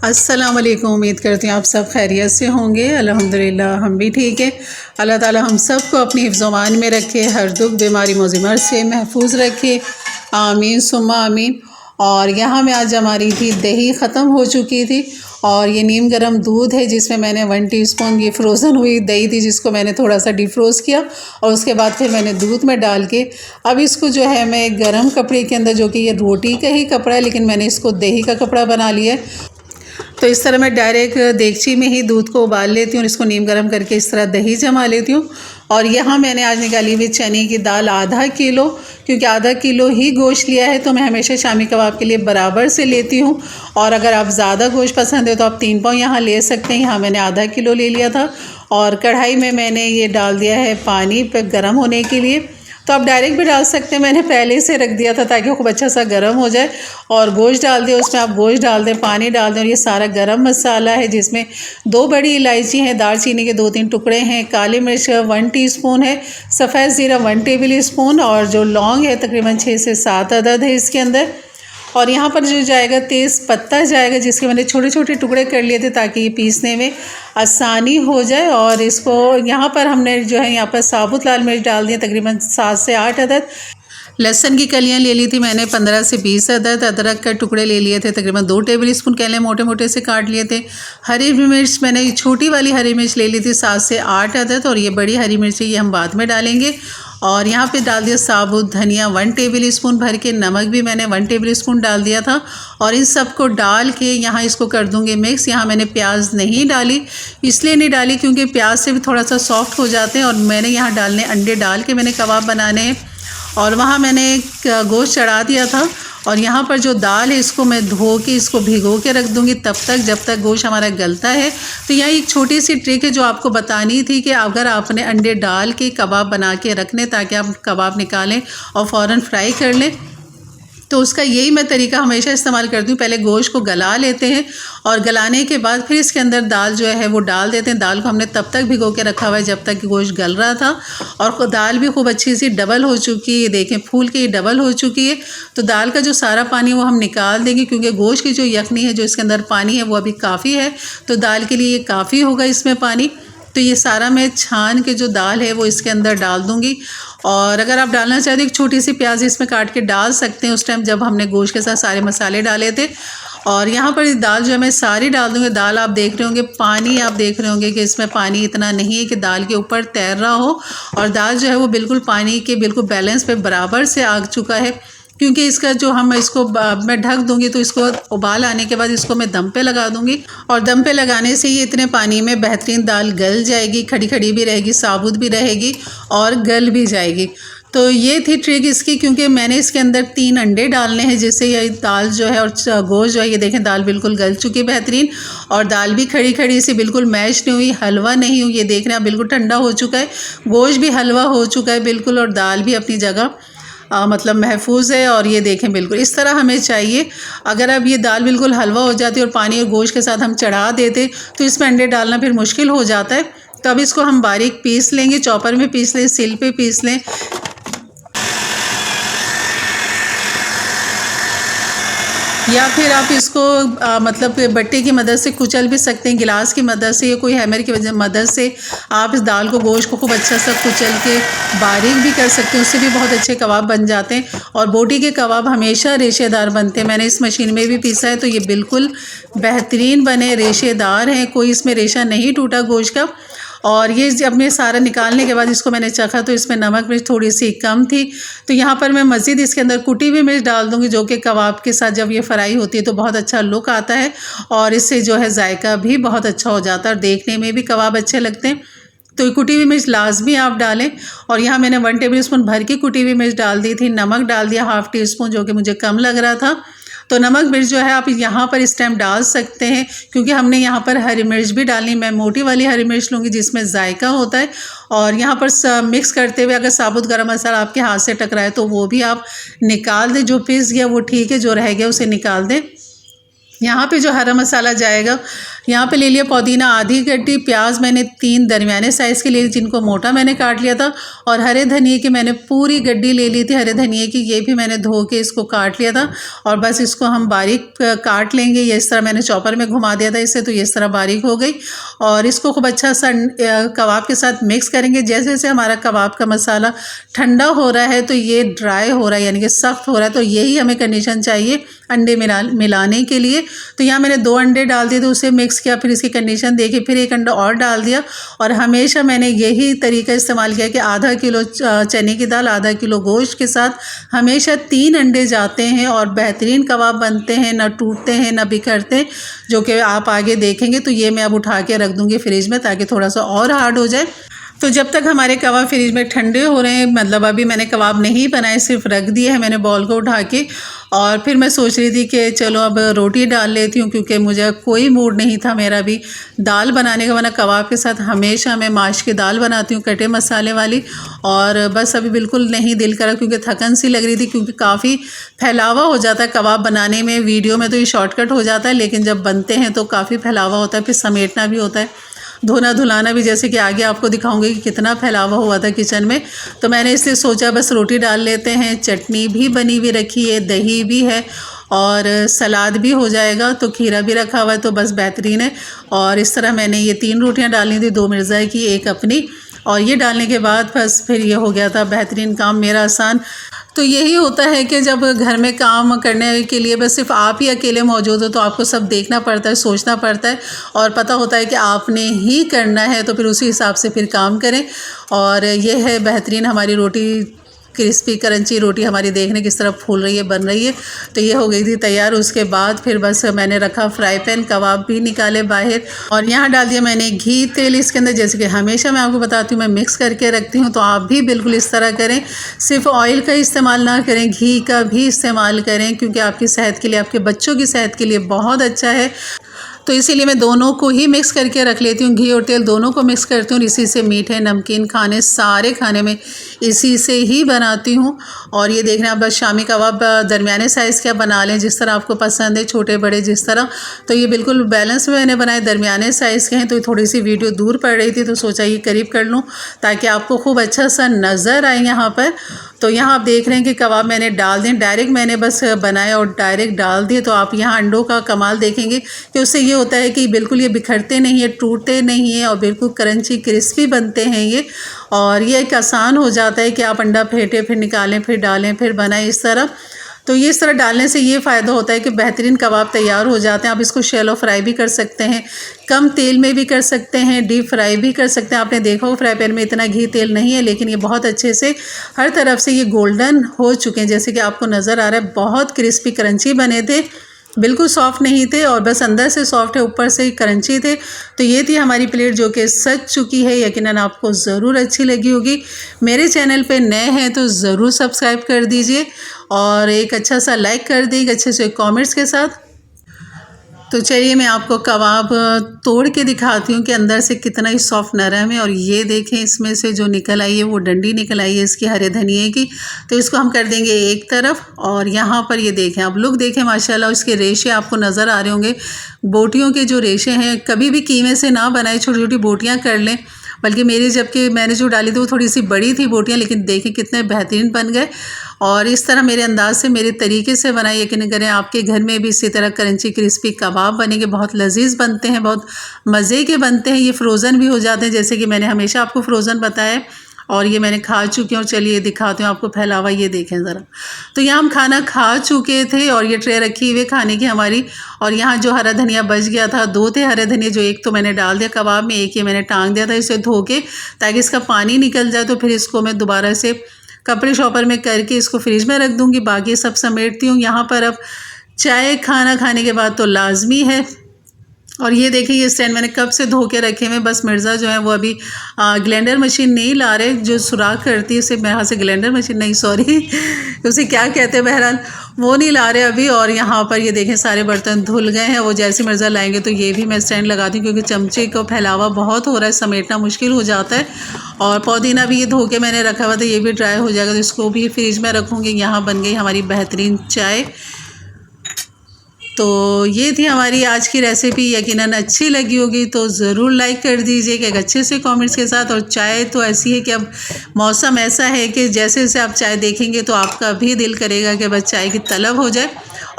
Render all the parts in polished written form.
अस्सलाम वालेकुम। उम्मीद करती हूँ आप सब खैरियत से होंगे। अल्हम्दुलिल्लाह हम भी ठीक है। अल्लाह ताला हम सब को अपनी हिफ्ज़-ओ-मान में रखे, हर दुख बीमारी मुज़िमर से महफूज रखे, आमीन सुम्मा आमीन। और यहाँ में आज हमारी थी दही ख़त्म हो चुकी थी और ये नीम गर्म दूध है जिसमें मैंने 1 टीस्पून ये फ्रोज़न हुई दही थी जिसको मैंने थोड़ा सा डिफ्रोज़ किया और उसके बाद फिर मैंने दूध में डाल के अब इसको जो है मैं एक गर्म कपड़े के अंदर, जो कि ये रोटी का ही कपड़ा है लेकिन मैंने इसको दही का कपड़ा बना लिया है। तो इस तरह मैं डायरेक्ट देगची में ही दूध को उबाल लेती हूँ और इसको नीम गर्म करके इस तरह दही जमा लेती हूँ। और यहाँ मैंने आज निकाली हुई चने की दाल आधा किलो, क्योंकि आधा किलो ही गोश्त लिया है तो मैं हमेशा शामी कबाब के लिए बराबर से लेती हूँ। और अगर आप ज़्यादा गोश्त पसंद है तो आप 3 पाव यहाँ ले सकते हैं। यहाँ मैंने आधा किलो ले लिया था और कढ़ाई में मैंने ये डाल दिया है पानी पे गर्म होने के लिए। तो आप डायरेक्ट भी डाल सकते हैं, मैंने पहले से रख दिया था ताकि वो खूब अच्छा सा गर्म हो जाए। और गोश्त डाल दें, उसमें आप गोश्त डाल दें, पानी डाल दें और ये सारा गरम मसाला है जिसमें 2 बड़ी इलायची हैं, दालचीनी के 2-3 टुकड़े हैं, काली मिर्च 1 टीस्पून है, सफ़ेद ज़ीरा 1 टेबल स्पून और जो लौंग है तकरीबन 6 से 7 अदद है इसके अंदर। और यहाँ पर जो जाएगा तेज़ पत्ता जाएगा जिसके मैंने छोटे छोटे टुकड़े कर लिए थे ताकि ये पीसने में आसानी हो जाए। और इसको यहाँ पर हमने जो है यहाँ पर साबुत लाल मिर्च डाल दिए तकरीबन 7 से 8 अदद। लहसुन की कलियाँ ले ली थी मैंने 15 से 20 अदद। अदरक के टुकड़े ले लिए थे तकरीबन 2 टेबल स्पून, कह लें मोटे मोटे से काट लिए थे। हरी मिर्च मैंने छोटी वाली हरी मिर्च ले ली थी 7 से 8 अदद और ये बड़ी हरी मिर्च ये हम बाद में डालेंगे। और यहाँ पे डाल दिया साबुत धनिया 1 टेबल स्पून भर के, नमक भी मैंने 1 टेबल स्पून डाल दिया था। और इन सबको डाल के यहाँ इसको कर दूँगी मिक्स। यहाँ मैंने प्याज नहीं डाली, इसलिए नहीं डाली क्योंकि प्याज से भी थोड़ा सा सॉफ्ट हो जाते हैं। और मैंने यहाँ डालने अंडे डाल के मैंने कबाब बनाने हैं। और वहाँ मैंने गोश्त चढ़ा दिया था और यहाँ पर जो दाल है इसको मैं धो के इसको भिगो के रख दूँगी तब तक जब तक गोश्त हमारा गलता है। तो यहाँ एक छोटी सी ट्रिक है जो आपको बतानी थी कि अगर आपने अंडे डाल के कबाब बना के रखने ताकि आप कबाब निकालें और फ़ौरन फ्राई कर लें, तो उसका यही मैं तरीका हमेशा इस्तेमाल करती हूँ। पहले गोश्त को गला लेते हैं और गलाने के बाद फिर इसके अंदर दाल जो है वो डाल देते हैं। दाल को हमने तब तक भिगो के रखा हुआ है जब तक कि गोश्त गल रहा था। और दाल भी खूब अच्छी सी डबल हो चुकी है, देखें फूल के ये डबल हो चुकी है। तो दाल का जो सारा पानी वो हम निकाल देंगे क्योंकि गोश्त की जो यखनी है जो इसके अंदर पानी है वो अभी काफ़ी है, तो दाल के लिए ये काफ़ी होगा इसमें पानी। तो ये सारा मैं छान के जो दाल है वो इसके अंदर डाल दूँगी। और अगर आप डालना चाहते हैं एक छोटी सी प्याज इसमें काट के डाल सकते हैं, उस टाइम जब हमने गोश्त के साथ सारे मसाले डाले थे। और यहाँ पर दाल जो है मैं सारी डाल दूँगी। दाल आप देख रहे होंगे, पानी आप देख रहे होंगे कि इसमें पानी इतना नहीं है कि दाल के ऊपर तैर रहा हो। और दाल जो है वो बिल्कुल पानी के बिल्कुल बैलेंस पे बराबर से आ चुका है, क्योंकि इसका जो हम इसको मैं ढक दूंगी तो इसको उबाल आने के बाद इसको मैं दम पे लगा दूंगी। और दम पे लगाने से ये इतने पानी में बेहतरीन दाल गल जाएगी, खड़ी खड़ी भी रहेगी, साबुत भी रहेगी और गल भी जाएगी। तो ये थी ट्रिक इसकी, क्योंकि मैंने इसके अंदर 3 अंडे डालने हैं जिससे ये दाल जो है और गोश्त जो है ये देखें दाल बिल्कुल गल चुकी है बेहतरीन। और दाल भी खड़ी खड़ी से बिल्कुल मैश नहीं हुई, हलवा नहीं हुई, ये देख रहे हैं बिल्कुल ठंडा हो चुका है। गोश्त भी हलवा हो चुका है बिल्कुल और दाल भी अपनी जगह मतलब महफूज है। और ये देखें बिल्कुल इस तरह हमें चाहिए। अगर अब ये दाल बिल्कुल हलवा हो जाती और पानी और गोश्त के साथ हम चढ़ा देते तो इसमें अंडे डालना फिर मुश्किल हो जाता है। तो अब इसको हम बारीक पीस लेंगे, चॉपर में पीस लें, सिल पे पीस लें। या फिर आप इसको मतलब बट्टे की मदद से कुचल भी सकते हैं, गिलास की मदद से या कोई हैमर की मदद से आप इस दाल को गोश्त को खूब अच्छा सा कुचल के बारीक भी कर सकते हैं, उससे भी बहुत अच्छे कबाब बन जाते हैं। और बोटी के कबाब हमेशा रेशेदार बनते हैं। मैंने इस मशीन में भी पीसा है तो ये बिल्कुल बेहतरीन बने, रेशेदार हैं, कोई इसमें रेशा नहीं टूटा गोश्त का। और ये जब मैं सारा निकालने के बाद इसको मैंने चखा तो इसमें नमक मिर्च थोड़ी सी कम थी। तो यहाँ पर मैं मज़ीद इसके अंदर कुटी हुई मिर्च डाल दूँगी जो कि कबाब के साथ जब ये फ्राई होती है तो बहुत अच्छा लुक आता है और इससे जो है जायका भी बहुत अच्छा हो जाता है और देखने में भी कबाब अच्छे लगते हैं। तो कुटी हुई मिर्च लाजमी आप डालें। और यहाँ मैंने 1 टेबल स्पून भर की कुटी हुई मिर्च डाल दी थी। नमक डाल दिया ½ टीस्पून जो कि मुझे कम लग रहा था। तो नमक मिर्च जो है आप यहाँ पर इस टाइम डाल सकते हैं क्योंकि हमने यहाँ पर हरी मिर्च भी डालनी। मैं मोटी वाली हरी मिर्च लूँगी जिसमें जायका होता है। और यहाँ पर मिक्स करते हुए अगर साबुत गरम मसाला आपके हाथ से टकराए तो वो भी आप निकाल दें, जो पिस गया वो ठीक है, जो रह गया उसे निकाल दें। यहाँ पे जो हरा मसाला जाएगा यहाँ पे ले लिया पुदीना आधी गड्डी, प्याज मैंने 3 दरमियाने साइज़ के लिए जिनको मोटा मैंने काट लिया था, और हरे धनिए की मैंने पूरी गड्डी ले ली थी हरे धनिए की, ये भी मैंने धो के इसको काट लिया था। और बस इसको हम बारीक काट लेंगे। ये इस तरह मैंने चॉपर में घुमा दिया था इसे, तो ये इस तरह बारीक हो गई। और इसको खूब अच्छा सा कबाब के साथ मिक्स करेंगे। जैसे जैसे हमारा कबाब का मसाला ठंडा हो रहा है तो ये ड्राई हो रहा है, यानी कि सख्त हो रहा है, तो यही हमें कंडीशन चाहिए अंडे मिलाने के लिए। तो यहाँ मैंने 2 अंडे डाल दिए, तो उसे मिक्स किया, फिर इसकी कंडीशन देखी, फिर 1 अंडा और डाल दिया। और हमेशा मैंने यही तरीका इस्तेमाल किया कि आधा किलो चने की दाल, आधा किलो गोश्त के साथ हमेशा 3 अंडे जाते हैं और बेहतरीन कबाब बनते हैं, ना टूटते हैं ना बिखरते, जो कि आप आगे देखेंगे। तो ये मैं अब उठा के रख दूँगी फ्रिज में ताकि थोड़ा सा और हार्ड हो जाए। तो जब तक हमारे कबाब फ्रिज में ठंडे हो रहे हैं, मतलब अभी मैंने कबाब नहीं बनाए, सिर्फ रख दिए है मैंने बॉल को उठा के। और फिर मैं सोच रही थी कि चलो अब रोटी डाल लेती हूँ, क्योंकि मुझे कोई मूड नहीं था मेरा भी दाल बनाने का, वरना कबाब के साथ हमेशा मैं माश की दाल बनाती हूँ कटे मसाले वाली। और बस अभी बिल्कुल नहीं दिल करा, क्योंकि थकन सी लग रही थी, क्योंकि काफ़ी फैलावा हो जाता है कबाब बनाने में। वीडियो में तो ये शॉर्टकट हो जाता है, लेकिन जब बनते हैं तो काफ़ी फैलावा होता है, फिर समेटना भी होता है, धोना धुलाना भी, जैसे कि आगे आपको दिखाऊंगी कि कितना फैलावा हुआ था किचन में। तो मैंने इसलिए सोचा बस रोटी डाल लेते हैं। चटनी भी बनी हुई रखी है, दही भी है और सलाद भी हो जाएगा, तो खीरा भी रखा हुआ है, तो बस बेहतरीन है। और इस तरह मैंने ये 3 रोटियां डालनी थी, 2 मिर्ज़ा की, 1 अपनी। और ये डालने के बाद बस फिर ये हो गया था बेहतरीन, काम मेरा आसान। तो यही होता है कि जब घर में काम करने के लिए बस सिर्फ आप ही अकेले मौजूद हो, तो आपको सब देखना पड़ता है, सोचना पड़ता है, और पता होता है कि आपने ही करना है, तो फिर उसी हिसाब से फिर काम करें। और ये है बेहतरीन हमारी रोटी, क्रिस्पी क्रंची रोटी हमारी, देखने किस तरह फूल रही है, बन रही है। तो ये हो गई थी तैयार। उसके बाद फिर बस मैंने रखा फ्राई पैन, कबाब भी निकाले बाहर, और यहाँ डाल दिया मैंने घी तेल इसके अंदर। जैसे कि हमेशा मैं आपको बताती हूँ, मैं मिक्स करके रखती हूँ, तो आप भी बिल्कुल इस तरह करें। सिर्फ ऑयल का इस्तेमाल ना करें, घी का भी इस्तेमाल करें, क्योंकि आपकी सेहत के लिए, आपके बच्चों की सेहत के लिए बहुत अच्छा है। तो इसीलिए मैं दोनों को ही मिक्स करके रख लेती हूँ, घी और तेल दोनों को मिक्स करती हूँ। इसी से मीठे नमकीन खाने, सारे खाने में इसी से ही बनाती हूँ। और ये देख रहे हैं आप, बस शामी कबाब दरमियाने साइज़ का बना लें, जिस तरह आपको पसंद है, छोटे बड़े जिस तरह। तो ये बिल्कुल बैलेंस में मैंने बनाए, दरमियाने साइज़ के हैं। तो थोड़ी सी वीडियो दूर पड़ रही थी, तो सोचा ये करीब कर लूँ ताकि आपको खूब अच्छा सा नज़र आए यहाँ पर। तो यहाँ आप देख रहे हैं कि कबाब मैंने डाल दें, डायरेक्ट मैंने बस बनाया और डायरेक्ट डाल दिए। तो आप यहाँ अंडों का कमाल देखेंगे कि उससे ये होता है कि बिल्कुल ये बिखरते नहीं है, टूटते नहीं है, और बिल्कुल क्रंची क्रिस्पी बनते हैं ये। और ये एक आसान हो जाता है कि आप अंडा फेंटें, फिर निकालें, फिर डालें, फिर बनाएं इस तरह। तो ये इस तरह डालने से ये फ़ायदा होता है कि बेहतरीन कबाब तैयार हो जाते हैं। आप इसको शैलो फ्राई भी कर सकते हैं, कम तेल में भी कर सकते हैं, डीप फ्राई भी कर सकते हैं। आपने देखा हो फ्राई पैन में इतना घी तेल नहीं है, लेकिन ये बहुत अच्छे से हर तरफ से ये गोल्डन हो चुके हैं, जैसे कि आपको नज़र आ रहा है। बहुत क्रिस्पी क्रंची बने थे, बिल्कुल सॉफ्ट नहीं थे, और बस अंदर से सॉफ्ट है, ऊपर से ही क्रंची थे। तो ये थी हमारी प्लेट, जो कि सज चुकी है। यकीनन आपको ज़रूर अच्छी लगी होगी। मेरे चैनल पे नए हैं तो ज़रूर सब्सक्राइब कर दीजिए, और एक अच्छा सा लाइक कर दीजिए अच्छे से कमेंट्स के साथ। तो चलिए मैं आपको कबाब तोड़ के दिखाती हूँ कि अंदर से कितना ही सॉफ्ट नरम है। और ये देखें, इसमें से जो निकल आई है वो डंडी निकल आई है इसकी हरे धनिए की। तो इसको हम कर देंगे एक तरफ, और यहाँ पर ये देखें, आप लुक देखें माशाल्लाह, उसके रेशे आपको नज़र आ रहे होंगे। बोटियों के जो रेशे हैं, कभी भी कीमे से ना बनाए, छोटी छोटी बोटियाँ कर लें। बल्कि मेरी, जबकि मैंने जो डाली थी वो थोड़ी सी बड़ी थी बोटियाँ, लेकिन देखें कितने बेहतरीन बन गए। और इस तरह मेरे अंदाज से, मेरे तरीके से बनाए, यकीन करें आपके घर में भी इसी तरह क्रंची क्रिस्पी कबाब बनेंगे। बहुत लजीज बनते हैं, बहुत मज़े के बनते हैं। ये फ्रोज़न भी हो जाते हैं, जैसे कि मैंने हमेशा आपको फ्रोज़न बताया। और ये मैंने खा चुकी हूँ, और चलिए दिखाती हूँ आपको फैलावा, ये देखें ज़रा। तो यहाँ हम खाना खा चुके थे, और ये ट्रे रखी हुई खाने की हमारी। और यहाँ जो हरा धनिया बच गया था, 2 थे हरे धनिया, जो एक तो मैंने डाल दिया कबाब में, एक ये मैंने टांग दिया था इसे धो के, ताकि इसका पानी निकल जाए। तो फिर इसको मैं दोबारा से कपड़े शॉपर में करके इसको फ्रिज में रख दूँगी। बाकी सब समेटती हूँ। यहाँ पर अब चाय खाना खाने के बाद तो लाजमी है। और ये देखिए, ये स्टैंड मैंने कब से धो के रखे हुए। बस मिर्ज़ा जो है वो अभी ग्लेंडर मशीन नहीं ला रहे, जो सुराख करती है उसे, मेरे हाथ से ग्लेंडर मशीन नहीं, सॉरी उसे क्या कहते हैं, बहरहाल वो नहीं ला रहे अभी। और यहाँ पर ये देखें, सारे बर्तन धुल गए हैं। वो जैसे मिर्ज़ा लाएंगे तो ये भी मैं स्टैंड लगाती हूँ, क्योंकि चमचे का फैलावा बहुत हो रहा है, समेटना मुश्किल हो जाता है। और पुदीना भी ये धो के मैंने रखा हुआ था, ये भी ड्राई हो जाएगा, तो इसको भी फ्रिज में रखूँगी। यहाँ बन गई हमारी बेहतरीन चाय। तो ये थी हमारी आज की रेसिपी। यकीनन अच्छी लगी होगी तो ज़रूर लाइक कर दीजिएगा एक अच्छे से कमेंट्स के साथ। और चाय तो ऐसी है कि अब मौसम ऐसा है कि जैसे जैसे आप चाय देखेंगे तो आपका भी दिल करेगा कि बस चाय की तलब हो जाए।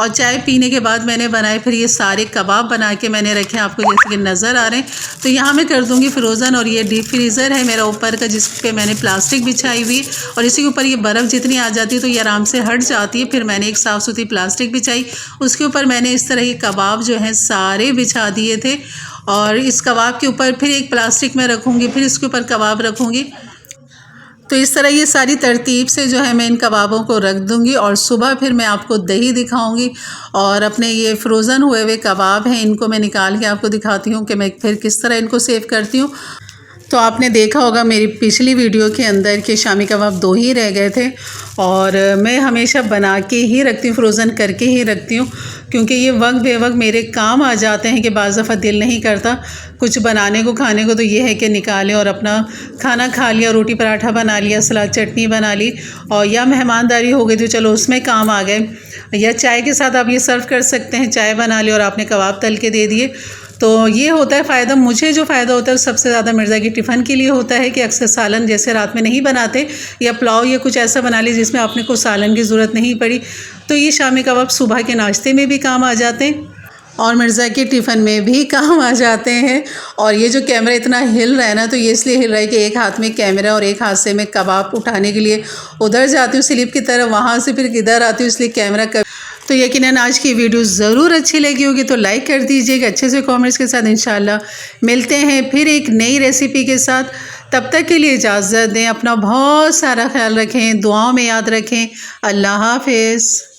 और चाय पीने के बाद मैंने बनाए फिर ये सारे कबाब बना के मैंने रखे आपको जैसे कि नज़र आ रहे हैं। तो यहाँ मैं कर दूँगी फ्रोज़न। और ये डीप फ्रीज़र है मेरा ऊपर का, जिस पे मैंने प्लास्टिक बिछाई हुई और इसी के ऊपर ये बर्फ़ जितनी आ जाती है तो ये आराम से हट जाती है। फिर मैंने एक साफ़ सुथरी प्लास्टिक बिछाई, उसके ऊपर मैंने इस तरह के कबाब जो हैं सारे बिछा दिए थे। और इस कबाब के ऊपर फिर एक प्लास्टिक में रखूँगी, फिर इसके ऊपर कबाब रखूँगी। तो इस तरह ये सारी तरतीब से जो है मैं इन कबाबों को रख दूँगी। और सुबह फिर मैं आपको दही दिखाऊँगी और अपने ये फ्रोज़न हुए हुए कबाब हैं इनको मैं निकाल के आपको दिखाती हूँ कि मैं फिर किस तरह इनको सेव करती हूँ। तो आपने देखा होगा मेरी पिछली वीडियो के अंदर कि शामी कबाब 2 ही रह गए थे। और मैं हमेशा बना के ही रखती हूँ, फ्रोज़न करके ही रखती हूँ, क्योंकि ये वक्त बे वक्त मेरे काम आ जाते हैं कि बाज़ दफ़ा दिल नहीं करता कुछ बनाने को खाने को, तो ये है कि निकालें और अपना खाना खा लिया, रोटी पराठा बना लिया, सलाद चटनी बना ली, और या मेहमानदारी हो गई तो चलो उसमें काम आ गए। या चाय के साथ आप ये सर्व कर सकते हैं, चाय बना ली और आपने कबाब तल के दे दिए। तो ये होता है फ़ायदा। मुझे जो फ़ायदा होता है सबसे ज़्यादा मिर्ज़ा की टिफ़िन के लिए होता है कि अक्सर सालन जैसे रात में नहीं बनाते, या पुलाव या कुछ ऐसा बना लीजिए जिसमें आपने को सालन की ज़रूरत नहीं पड़ी, तो ये शामी कबाब सुबह के नाश्ते में भी काम आ जाते हैं और मिर्ज़ा के टिफ़िन में भी काम आ जाते हैं। और ये जो कैमरा इतना हिल रहा है ना, तो ये इसलिए हिल रहा है कि एक हाथ में कैमरा और एक हाथ से मैं कबाब उठाने के लिए उधर जाती हूँ स्लिप की तरफ, वहाँ से फिर इधर आती हूँ, इसलिए कैमरा तो यकीनन आज की वीडियो ज़रूर अच्छी लगी होगी तो लाइक कर दीजिएगा अच्छे से कमेंट्स के साथ। इंशाल्लाह मिलते हैं फिर एक नई रेसिपी के साथ। तब तक के लिए इजाज़त दें, अपना बहुत सारा ख्याल रखें, दुआओं में याद रखें। अल्लाह हाफ़िज़।